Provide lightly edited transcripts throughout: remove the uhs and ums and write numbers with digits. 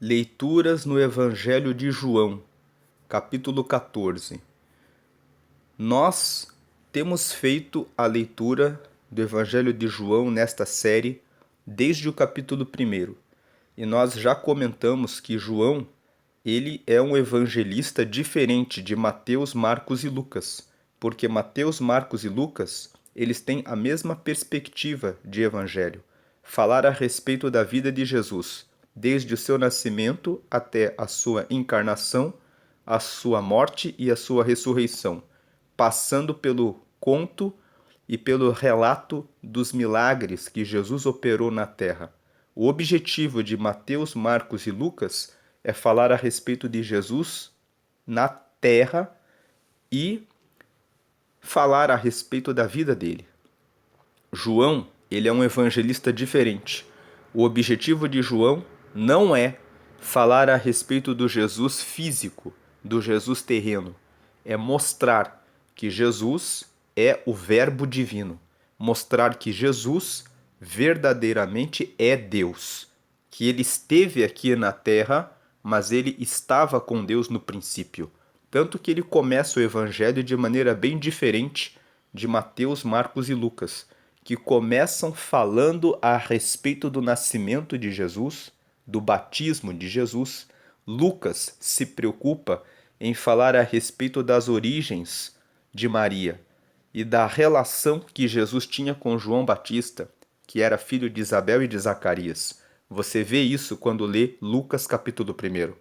Leituras no Evangelho de João, capítulo 14. Nós temos feito a leitura do Evangelho de João nesta série desde o capítulo 1. E nós já comentamos que João, ele é um evangelista diferente de Mateus, Marcos e Lucas, porque Mateus, Marcos e Lucas, eles têm a mesma perspectiva de evangelho, falar a respeito da vida de Jesus, desde o seu nascimento até a sua encarnação, a sua morte e a sua ressurreição, passando pelo conto e pelo relato dos milagres que Jesus operou na terra. O objetivo de Mateus, Marcos e Lucas é falar a respeito de Jesus na terra e falar a respeito da vida dele. João, ele é um evangelista diferente. O objetivo de João não é falar a respeito do Jesus físico, do Jesus terreno. É mostrar que Jesus é o Verbo divino. Mostrar que Jesus verdadeiramente é Deus. Que ele esteve aqui na terra, mas ele estava com Deus no princípio. Tanto que ele começa o evangelho de maneira bem diferente de Mateus, Marcos e Lucas, que começam falando a respeito do nascimento de Jesus, do batismo de Jesus. Lucas se preocupa em falar a respeito das origens de Maria e da relação que Jesus tinha com João Batista, que era filho de Isabel e de Zacarias. Você vê isso quando lê Lucas capítulo 1.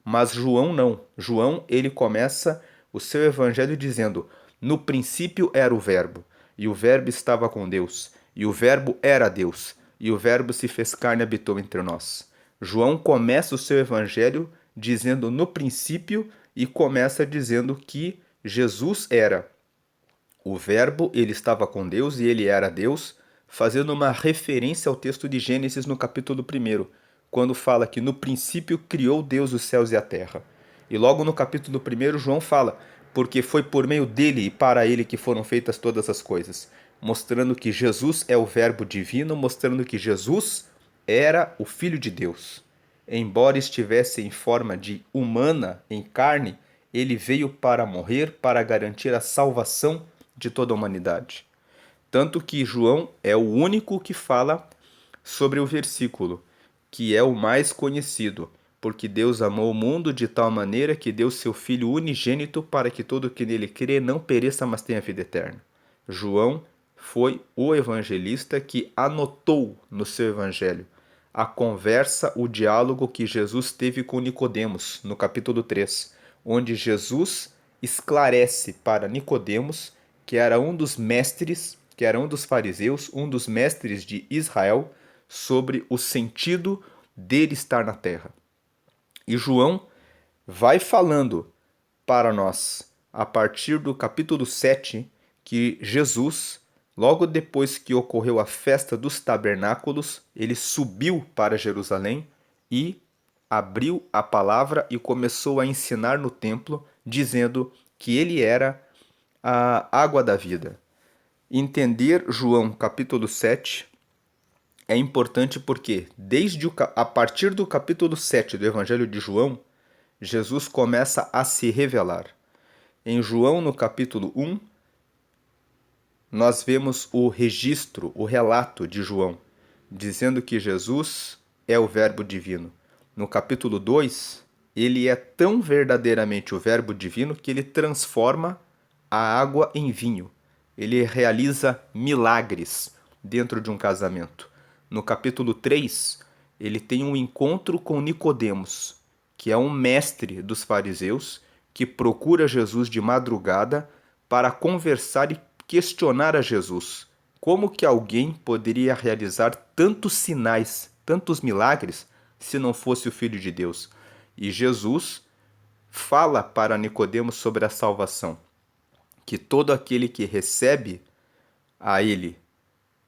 Mas João não. João, ele começa o seu evangelho dizendo: no princípio era o Verbo, e o Verbo estava com Deus, e o Verbo era Deus, e o Verbo se fez carne e habitou entre nós. João começa o seu evangelho dizendo no princípio e começa dizendo que Jesus era o Verbo, ele estava com Deus e ele era Deus, fazendo uma referência ao texto de Gênesis no capítulo 1, quando fala que no princípio criou Deus os céus e a terra. E logo no capítulo 1, João fala, porque foi por meio dele e para ele que foram feitas todas as coisas, mostrando que Jesus é o Verbo divino, mostrando que Jesus era o Filho de Deus. Embora estivesse em forma de humana, em carne, ele veio para morrer, para garantir a salvação de toda a humanidade. Tanto que João é o único que fala sobre o versículo, que é o mais conhecido, porque Deus amou o mundo de tal maneira que deu seu Filho unigênito para que todo que nele crê não pereça, mas tenha vida eterna. João foi o evangelista que anotou no seu evangelho a conversa, o diálogo que Jesus teve com Nicodemos, no capítulo 3, onde Jesus esclarece para Nicodemos, que era um dos mestres, que era um dos fariseus, um dos mestres de Israel, sobre o sentido dele estar na terra. E João vai falando para nós, a partir do capítulo 7, que Jesus, logo depois que ocorreu a festa dos tabernáculos, ele subiu para Jerusalém e abriu a palavra e começou a ensinar no templo, dizendo que ele era a água da vida. Entender João capítulo 7 é importante porque a partir do capítulo 7 do Evangelho de João, Jesus começa a se revelar. Em João, no capítulo 1, nós vemos o registro, o relato de João, dizendo que Jesus é o Verbo divino. No capítulo 2, ele é tão verdadeiramente o Verbo divino que ele transforma a água em vinho. Ele realiza milagres dentro de um casamento. No capítulo 3, ele tem um encontro com Nicodemos, que é um mestre dos fariseus, que procura Jesus de madrugada para conversar e questionar a Jesus. Como que alguém poderia realizar tantos sinais, tantos milagres, se não fosse o Filho de Deus? E Jesus fala para Nicodemos sobre a salvação, que todo aquele que recebe a ele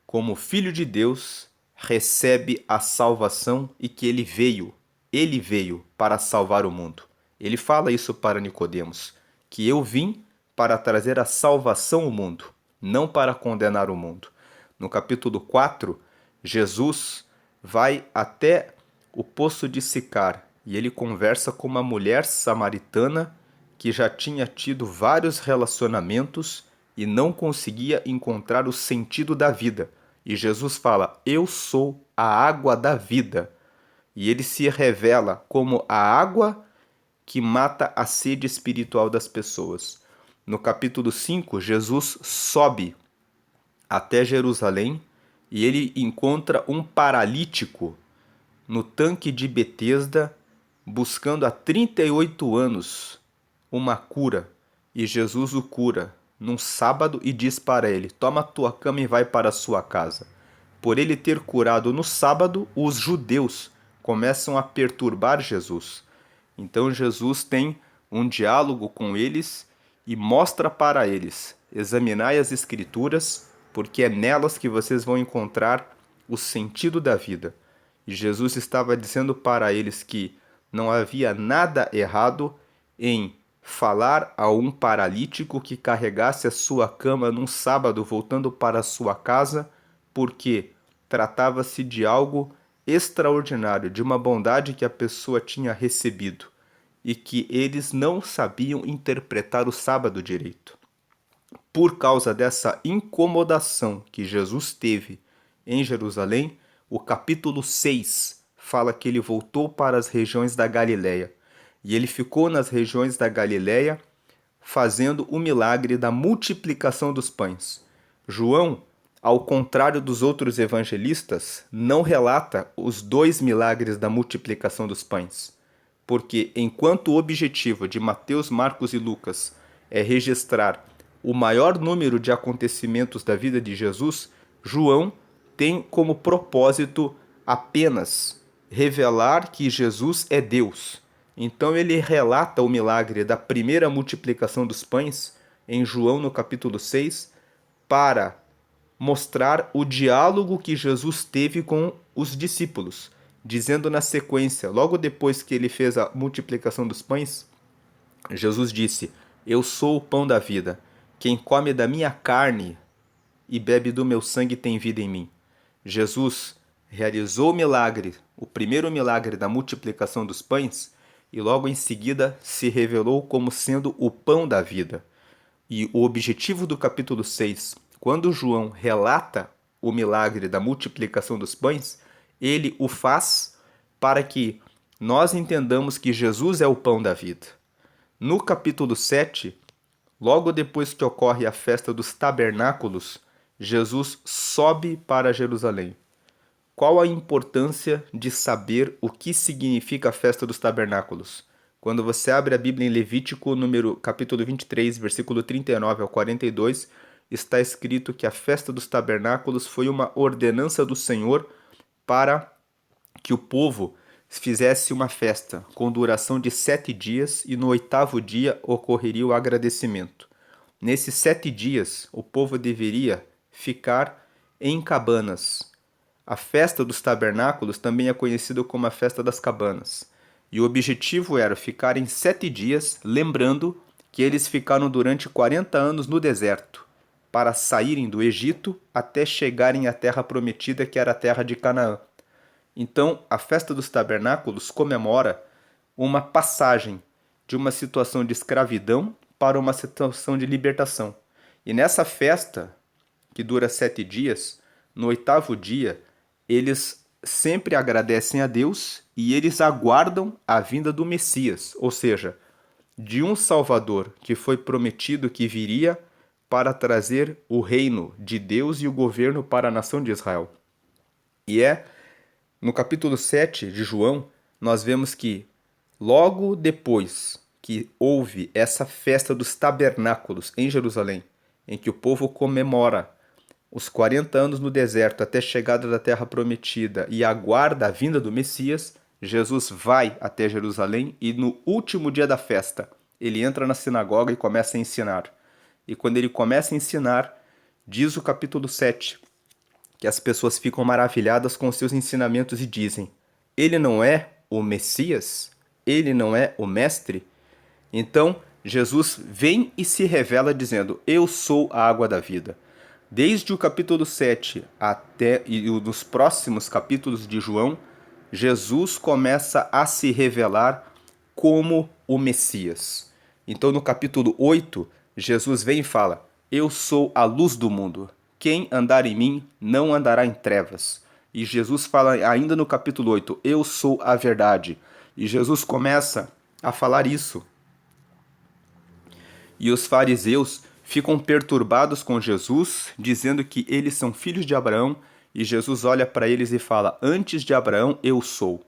como Filho de Deus recebe a salvação e que ele veio para salvar o mundo. Ele fala isso para Nicodemos, que eu vim para trazer a salvação ao mundo, não para condenar o mundo. No capítulo 4, Jesus vai até o poço de Sicar e ele conversa com uma mulher samaritana que já tinha tido vários relacionamentos e não conseguia encontrar o sentido da vida. E Jesus fala: Eu sou a água da vida. E ele se revela como a água que mata a sede espiritual das pessoas. No capítulo 5, Jesus sobe até Jerusalém e ele encontra um paralítico no tanque de Betesda, buscando há 38 anos uma cura. E Jesus o cura num sábado e diz para ele: Toma tua cama e vai para a sua casa. Por ele ter curado no sábado, os judeus começam a perturbar Jesus. Então Jesus tem um diálogo com eles e mostra para eles: examinai as Escrituras, porque é nelas que vocês vão encontrar o sentido da vida. E Jesus estava dizendo para eles que não havia nada errado em falar a um paralítico que carregasse a sua cama num sábado voltando para a sua casa, porque tratava-se de algo extraordinário, de uma bondade que a pessoa tinha recebido e que eles não sabiam interpretar o sábado direito. Por causa dessa incomodação que Jesus teve em Jerusalém, o capítulo 6 fala que ele voltou para as regiões da Galileia. E ele ficou nas regiões da Galileia fazendo o milagre da multiplicação dos pães. João, ao contrário dos outros evangelistas, não relata os dois milagres da multiplicação dos pães. Porque enquanto o objetivo de Mateus, Marcos e Lucas é registrar o maior número de acontecimentos da vida de Jesus, João tem como propósito apenas revelar que Jesus é Deus. Então ele relata o milagre da primeira multiplicação dos pães em João no capítulo 6 para mostrar o diálogo que Jesus teve com os discípulos, dizendo na sequência, logo depois que ele fez a multiplicação dos pães, Jesus disse: Eu sou o pão da vida. Quem come da minha carne e bebe do meu sangue tem vida em mim. Jesus realizou o milagre, o primeiro milagre da multiplicação dos pães, e logo em seguida se revelou como sendo o pão da vida. E o objetivo do capítulo 6, quando João relata o milagre da multiplicação dos pães, ele o faz para que nós entendamos que Jesus é o pão da vida. No capítulo 7, logo depois que ocorre a festa dos tabernáculos, Jesus sobe para Jerusalém. Qual a importância de saber o que significa a festa dos tabernáculos? Quando você abre a Bíblia em Levítico, capítulo 23, versículo 39 ao 42, está escrito que a festa dos tabernáculos foi uma ordenança do Senhor para que o povo fizesse uma festa com duração de 7 dias e no 8º dia ocorreria o agradecimento. Nesses 7 dias, o povo deveria ficar em cabanas. A festa dos tabernáculos também é conhecida como a festa das cabanas. E o objetivo era ficar em 7 dias, lembrando que eles ficaram durante 40 anos no deserto, para saírem do Egito até chegarem à terra prometida, que era a terra de Canaã. Então, a festa dos tabernáculos comemora uma passagem de uma situação de escravidão para uma situação de libertação. E nessa festa, que dura 7 dias, no 8º dia, eles sempre agradecem a Deus e eles aguardam a vinda do Messias, ou seja, de um Salvador que foi prometido que viria para trazer o reino de Deus e o governo para a nação de Israel. E no capítulo 7 de João, nós vemos que logo depois que houve essa festa dos tabernáculos em Jerusalém, em que o povo comemora os 40 anos no deserto até a chegada da terra prometida e aguarda a vinda do Messias, Jesus vai até Jerusalém e no último dia da festa, ele entra na sinagoga e começa a ensinar. E quando ele começa a ensinar, diz o capítulo 7, que as pessoas ficam maravilhadas com seus ensinamentos e dizem: ele não é o Messias? Ele não é o Mestre? Então, Jesus vem e se revela dizendo: eu sou a água da vida. Desde o capítulo 7 até e nos próximos capítulos de João, Jesus começa a se revelar como o Messias. Então, no capítulo 8, Jesus vem e fala: Eu sou a luz do mundo. Quem andar em mim não andará em trevas. E Jesus fala ainda no capítulo 8: Eu sou a verdade. E Jesus começa a falar isso. E os fariseus ficam perturbados com Jesus, dizendo que eles são filhos de Abraão, e Jesus olha para eles e fala: Antes de Abraão, eu sou.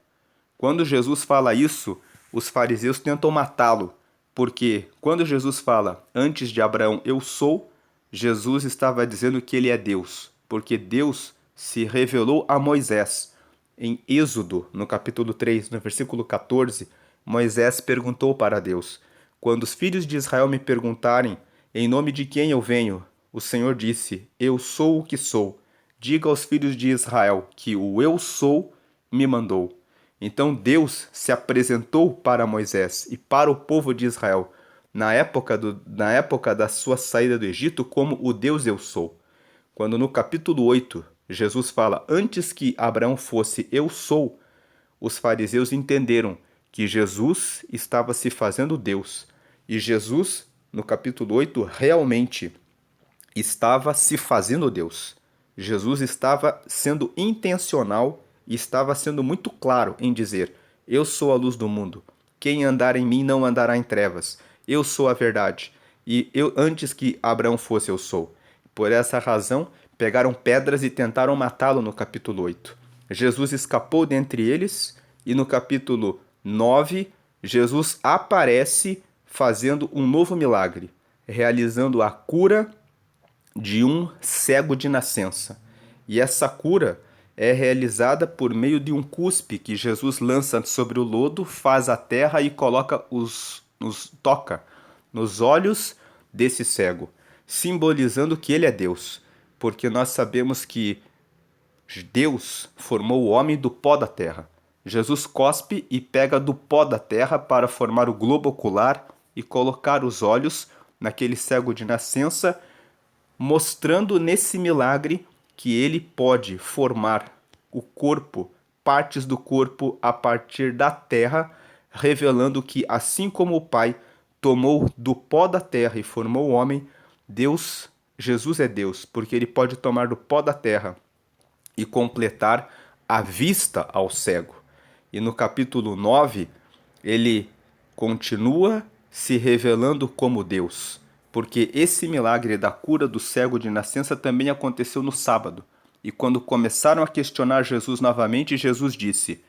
Quando Jesus fala isso, os fariseus tentam matá-lo, porque quando Jesus fala: Antes de Abraão, eu sou, Jesus estava dizendo que ele é Deus, porque Deus se revelou a Moisés. Em Êxodo, no capítulo 3, no versículo 14, Moisés perguntou para Deus: Quando os filhos de Israel me perguntarem em nome de quem eu venho, o Senhor disse: Eu sou o que sou. Diga aos filhos de Israel que o eu sou me mandou. Então Deus se apresentou para Moisés e para o povo de Israel na época da sua saída do Egito como o Deus eu sou. Quando no capítulo 8 Jesus fala: Antes que Abraão fosse eu sou, os fariseus entenderam que Jesus estava se fazendo Deus. E Jesus, no capítulo 8, realmente estava se fazendo Deus. Jesus estava sendo intencional e estava sendo muito claro em dizer: Eu sou a luz do mundo. Quem andar em mim não andará em trevas. Eu sou a verdade. E eu antes que Abraão fosse, eu sou. Por essa razão, pegaram pedras e tentaram matá-lo no capítulo 8. Jesus escapou dentre eles e no capítulo 9, Jesus aparece fazendo um novo milagre, realizando a cura de um cego de nascença. E essa cura é realizada por meio de um cuspe que Jesus lança sobre o lodo, faz a terra e coloca toca nos olhos desse cego, simbolizando que ele é Deus, porque nós sabemos que Deus formou o homem do pó da terra. Jesus cospe e pega do pó da terra para formar o globo ocular e colocar os olhos naquele cego de nascença, mostrando nesse milagre que ele pode formar o corpo, partes do corpo a partir da terra, revelando que assim como o Pai tomou do pó da terra e formou o homem, Jesus é Deus, porque ele pode tomar do pó da terra e completar a vista ao cego. E no capítulo 9, ele continua se revelando como Deus, porque esse milagre da cura do cego de nascença também aconteceu no sábado. E quando começaram a questionar Jesus novamente, Jesus disse: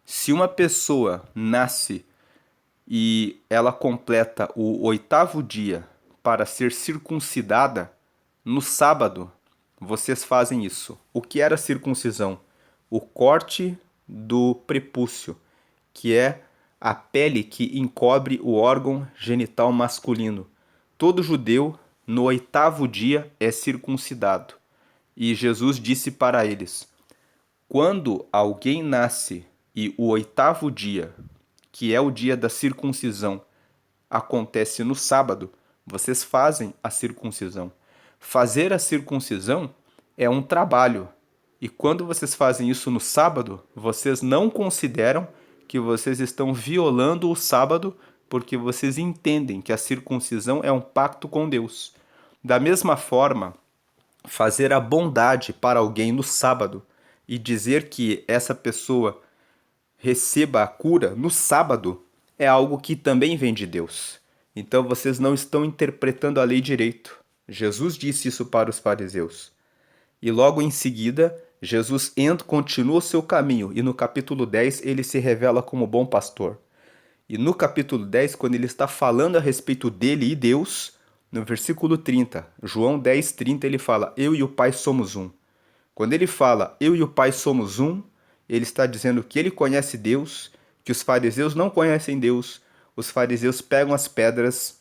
Se uma pessoa nasce e ela completa o 8º dia para ser circuncidada, no sábado vocês fazem isso. O que era circuncisão? O corte do prepúcio, que é a pele que encobre o órgão genital masculino. Todo judeu, no 8º dia, é circuncidado. E Jesus disse para eles: Quando alguém nasce e o 8º dia, que é o dia da circuncisão, acontece no sábado, vocês fazem a circuncisão. Fazer a circuncisão é um trabalho. E quando vocês fazem isso no sábado, vocês não consideram que vocês estão violando o sábado, porque vocês entendem que a circuncisão é um pacto com Deus. Da mesma forma, fazer a bondade para alguém no sábado e dizer que essa pessoa receba a cura no sábado é algo que também vem de Deus. Então vocês não estão interpretando a lei direito. Jesus disse isso para os fariseus. E logo em seguida, Jesus continua o seu caminho e no capítulo 10 ele se revela como bom pastor. E no capítulo 10, quando ele está falando a respeito dele e Deus, no versículo 30, João 10:30, ele fala: Eu e o Pai somos um. Quando ele fala eu e o Pai somos um, ele está dizendo que ele conhece Deus, que os fariseus não conhecem Deus. Os fariseus pegam as pedras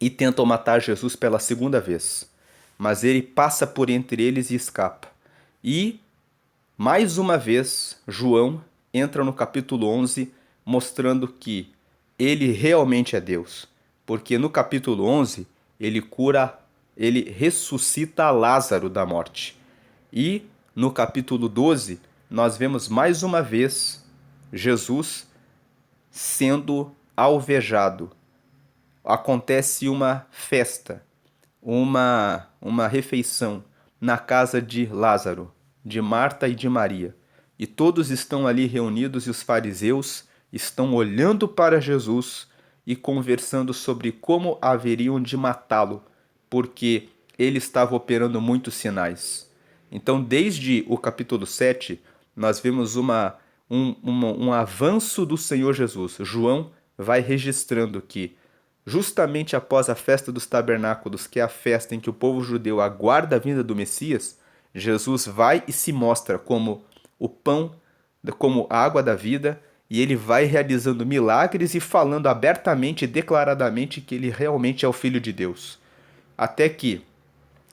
e tentam matar Jesus pela segunda vez. Mas ele passa por entre eles e escapa. E, mais uma vez, João entra no capítulo 11 mostrando que ele realmente é Deus. Porque no capítulo 11 ele ressuscita Lázaro da morte. E no capítulo 12, nós vemos mais uma vez Jesus sendo alvejado. Acontece uma festa, uma refeição na casa de Lázaro, de Marta e de Maria. E todos estão ali reunidos e os fariseus estão olhando para Jesus e conversando sobre como haveriam de matá-lo, porque ele estava operando muitos sinais. Então, desde o capítulo 7, nós vemos um avanço do Senhor Jesus. João vai registrando que, justamente após a festa dos tabernáculos, que é a festa em que o povo judeu aguarda a vinda do Messias, Jesus vai e se mostra como o pão, como a água da vida, e ele vai realizando milagres e falando abertamente e declaradamente que ele realmente é o Filho de Deus. Até que,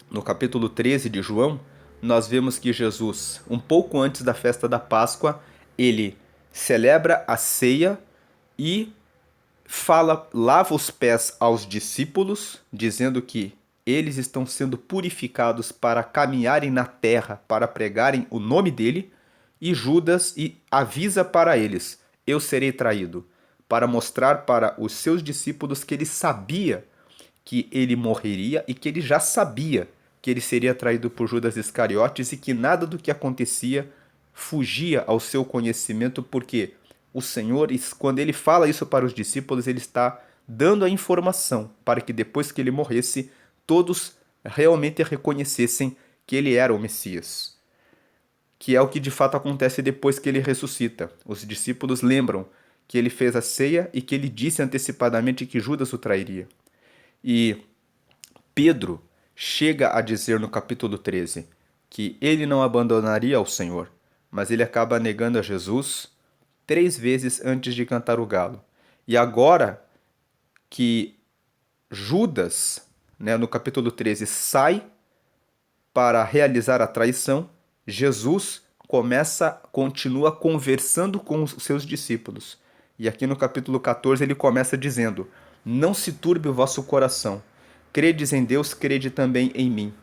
no capítulo 13 de João, nós vemos que Jesus, um pouco antes da festa da Páscoa, ele celebra a ceia e lava os pés aos discípulos, dizendo que eles estão sendo purificados para caminharem na terra, para pregarem o nome dele, e Judas avisa para eles: eu serei traído, para mostrar para os seus discípulos que ele sabia que ele morreria e que ele já sabia que ele seria traído por Judas Iscariotes e que nada do que acontecia fugia ao seu conhecimento, porque o Senhor, quando ele fala isso para os discípulos, ele está dando a informação para que depois que ele morresse, todos realmente reconhecessem que ele era o Messias. Que é o que de fato acontece depois que ele ressuscita. Os discípulos lembram que ele fez a ceia e que ele disse antecipadamente que Judas o trairia. E Pedro chega a dizer no capítulo 13 que ele não abandonaria o Senhor, mas ele acaba negando a Jesus 3 vezes antes de cantar o galo. E agora que Judas, no capítulo 13, sai para realizar a traição, Jesus continua conversando com os seus discípulos. E aqui no capítulo 14 ele começa dizendo: não se turbe o vosso coração. Credes em Deus, crede também em mim.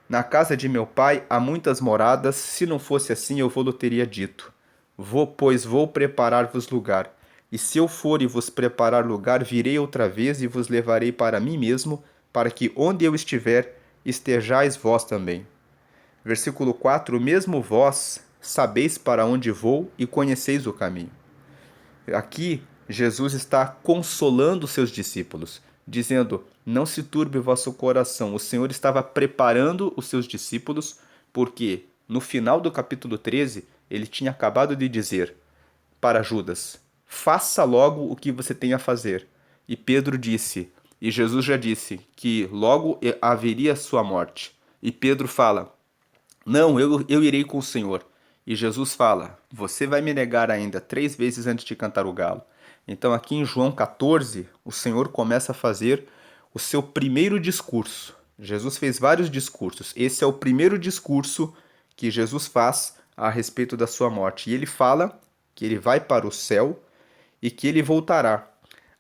Na casa de meu pai há muitas moradas, se não fosse assim eu vou-lo teria dito. Vou preparar-vos lugar. E se eu for e vos preparar lugar, virei outra vez e vos levarei para mim mesmo, para que onde eu estiver, estejais vós também. Versículo 4: mesmo vós sabeis para onde vou e conheceis o caminho. Aqui, Jesus está consolando seus discípulos, dizendo: não se turbe o vosso coração. O Senhor estava preparando os seus discípulos, porque no final do capítulo 13, ele tinha acabado de dizer para Judas: faça logo o que você tem a fazer. E Pedro disse, e Jesus já disse, que logo haveria sua morte. E Pedro fala: não, eu irei com o Senhor. E Jesus fala: você vai me negar ainda 3 vezes antes de cantar o galo. Então aqui em João 14, o Senhor começa a fazer o seu primeiro discurso. Jesus fez vários discursos. Esse é o primeiro discurso que Jesus faz a respeito da sua morte. E ele fala que ele vai para o céu e que ele voltará.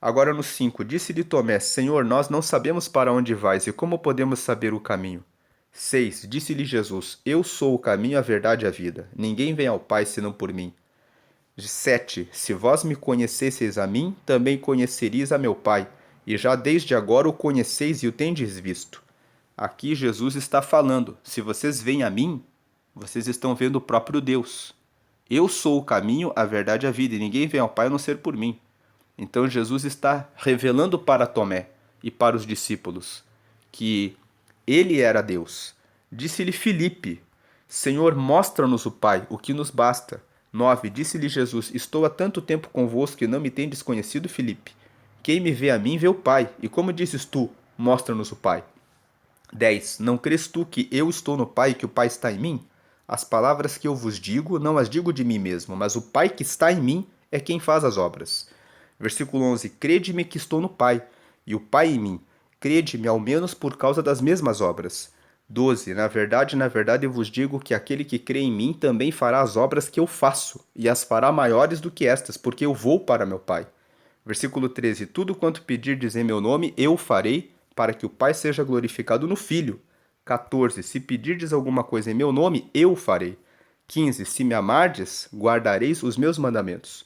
Agora no 5, disse-lhe Tomé: Senhor, nós não sabemos para onde vais e como podemos saber o caminho? 6. Disse-lhe Jesus: eu sou o caminho, a verdade e a vida. Ninguém vem ao Pai senão por mim. 7. Se vós me conhecesseis a mim, também conheceríeis a meu Pai, e já desde agora o conheceis e o tendes visto. Aqui Jesus está falando: se vocês veem a mim, vocês estão vendo o próprio Deus. Eu sou o caminho, a verdade e a vida, e ninguém vem ao Pai a não ser por mim. Então Jesus está revelando para Tomé e para os discípulos que ele era Deus. Disse-lhe Filipe: Senhor, mostra-nos o Pai, o que nos basta. 9. Disse-lhe Jesus: estou há tanto tempo convosco que não me tendes conhecido, Filipe. Quem me vê a mim, vê o Pai. E como dizes tu: mostra-nos o Pai? 10. Não crês tu que eu estou no Pai e que o Pai está em mim? As palavras que eu vos digo, não as digo de mim mesmo, mas o Pai que está em mim é quem faz as obras. Versículo 11. Crede-me que estou no Pai, e o Pai em mim. Crede-me ao menos por causa das mesmas obras. 12. Na verdade, eu vos digo que aquele que crê em mim também fará as obras que eu faço, e as fará maiores do que estas, porque eu vou para meu Pai. Versículo 13. Tudo quanto pedirdes em meu nome, eu farei, para que o Pai seja glorificado no Filho. 14. Se pedirdes alguma coisa em meu nome, eu farei. 15. Se me amardes, guardareis os meus mandamentos.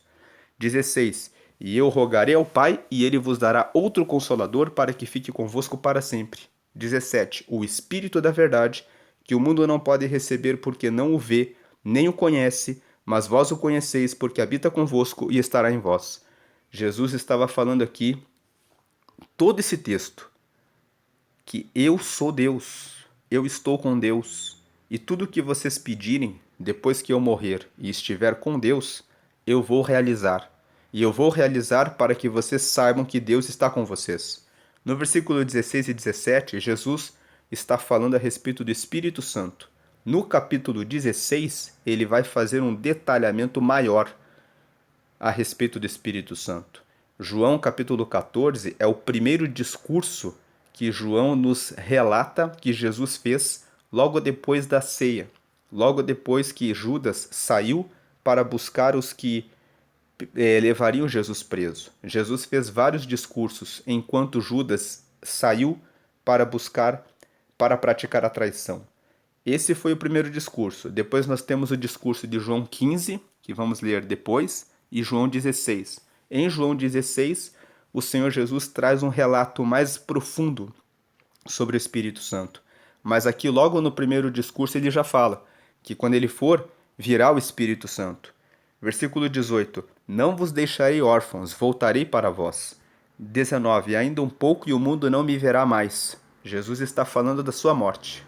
16. E eu rogarei ao Pai, e ele vos dará outro Consolador para que fique convosco para sempre. 17. O Espírito da verdade, que o mundo não pode receber porque não o vê, nem o conhece, mas vós o conheceis porque habita convosco e estará em vós. Jesus estava falando aqui, todo esse texto, que eu sou Deus, eu estou com Deus, e tudo que vocês pedirem depois que eu morrer e estiver com Deus, eu vou realizar. E eu vou realizar para que vocês saibam que Deus está com vocês. No versículo 16 e 17, Jesus está falando a respeito do Espírito Santo. No capítulo 16, ele vai fazer um detalhamento maior a respeito do Espírito Santo. João capítulo 14 é o primeiro discurso que João nos relata que Jesus fez logo depois da ceia, logo depois que Judas saiu para buscar os que levariam Jesus preso. Jesus fez vários discursos enquanto Judas saiu para buscar, para praticar a traição. Esse foi o primeiro discurso. Depois nós temos o discurso de João 15, que vamos ler depois, e João 16. Em João 16, o Senhor Jesus traz um relato mais profundo sobre o Espírito Santo. Mas aqui, logo no primeiro discurso, ele já fala que quando ele for, virá o Espírito Santo. Versículo 18. Não vos deixarei órfãos, voltarei para vós. 19. Ainda um pouco e o mundo não me verá mais. Jesus está falando da sua morte.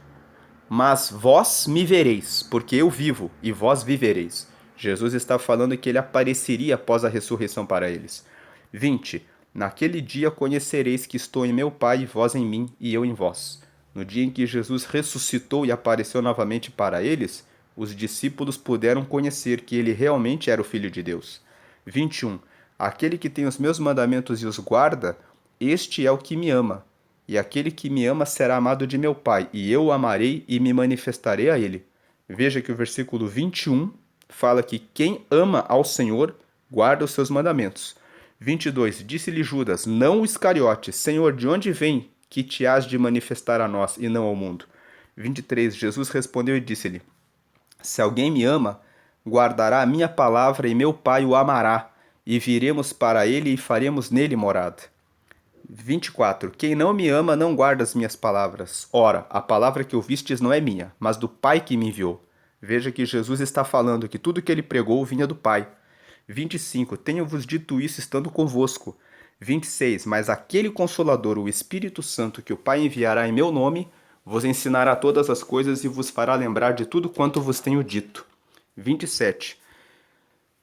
Mas vós me vereis, porque eu vivo, e vós vivereis. Jesus está falando que ele apareceria após a ressurreição para eles. 20. Naquele dia conhecereis que estou em meu Pai, e vós em mim, e eu em vós. No dia em que Jesus ressuscitou e apareceu novamente para eles, os discípulos puderam conhecer que ele realmente era o Filho de Deus. 21. Aquele que tem os meus mandamentos e os guarda, este é o que me ama. E aquele que me ama será amado de meu Pai, e eu o amarei e me manifestarei a ele. Veja que o versículo 21 fala que quem ama ao Senhor guarda os seus mandamentos. 22. Disse-lhe Judas, não o Iscariote, Senhor, de onde vem que te has de manifestar a nós e não ao mundo? 23. Jesus respondeu e disse-lhe, se alguém me ama, guardará a minha palavra e meu Pai o amará, e viremos para ele e faremos nele morada. 24. Quem não me ama não guarda as minhas palavras. Ora, a palavra que ouvistes não é minha, mas do Pai que me enviou. Veja que Jesus está falando que tudo que ele pregou vinha do Pai. 25. Tenho-vos dito isso estando convosco. 26. Mas aquele Consolador, o Espírito Santo, que o Pai enviará em meu nome, vos ensinará todas as coisas e vos fará lembrar de tudo quanto vos tenho dito. 27.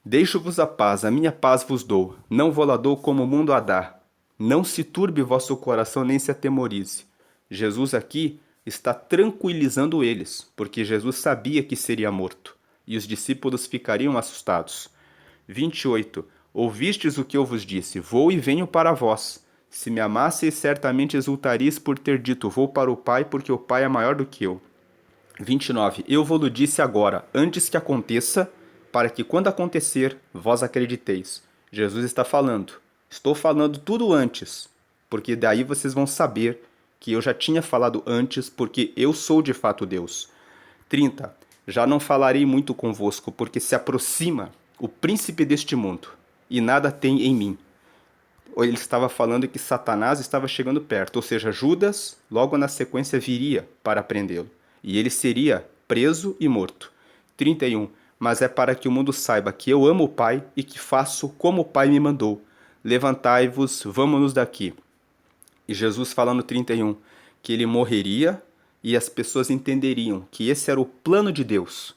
Deixo-vos a paz, a minha paz vos dou. Não vou-la dou como o mundo a dá. Não se turbe vosso coração, nem se atemorize. Jesus aqui está tranquilizando eles, porque Jesus sabia que seria morto, e os discípulos ficariam assustados. 28. Ouvistes o que eu vos disse, vou e venho para vós. Se me amasseis, certamente exultareis por ter dito, vou para o Pai, porque o Pai é maior do que eu. 29. Eu vou-lo disse agora, antes que aconteça, para que quando acontecer, vós acrediteis. Jesus está falando. Estou falando tudo antes, porque daí vocês vão saber que eu já tinha falado antes, porque eu sou de fato Deus. 30. Já não falarei muito convosco, porque se aproxima o príncipe deste mundo, e nada tem em mim. Ele estava falando que Satanás estava chegando perto, ou seja, Judas logo na sequência viria para prendê-lo, e ele seria preso e morto. 31. Mas é para que o mundo saiba que eu amo o Pai e que faço como o Pai me mandou. Levantai-vos, vamos-nos daqui. E Jesus fala no 31 que ele morreria e as pessoas entenderiam que esse era o plano de Deus,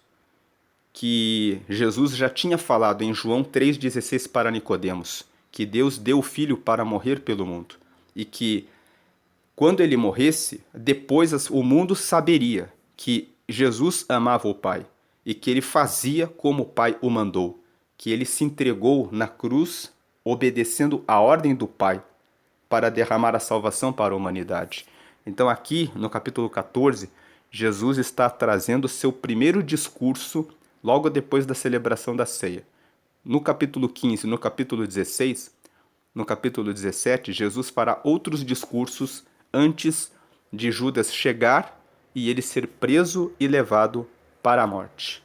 que Jesus já tinha falado em João 3,16 para Nicodemos, que Deus deu o Filho para morrer pelo mundo, e que quando ele morresse, depois o mundo saberia que Jesus amava o Pai, e que ele fazia como o Pai o mandou, que ele se entregou na cruz obedecendo a ordem do Pai para derramar a salvação para a humanidade. Então aqui, no capítulo 14, Jesus está trazendo seu primeiro discurso logo depois da celebração da ceia. No capítulo 15, no capítulo 16, no capítulo 17, Jesus fará outros discursos antes de Judas chegar e ele ser preso e levado para a morte.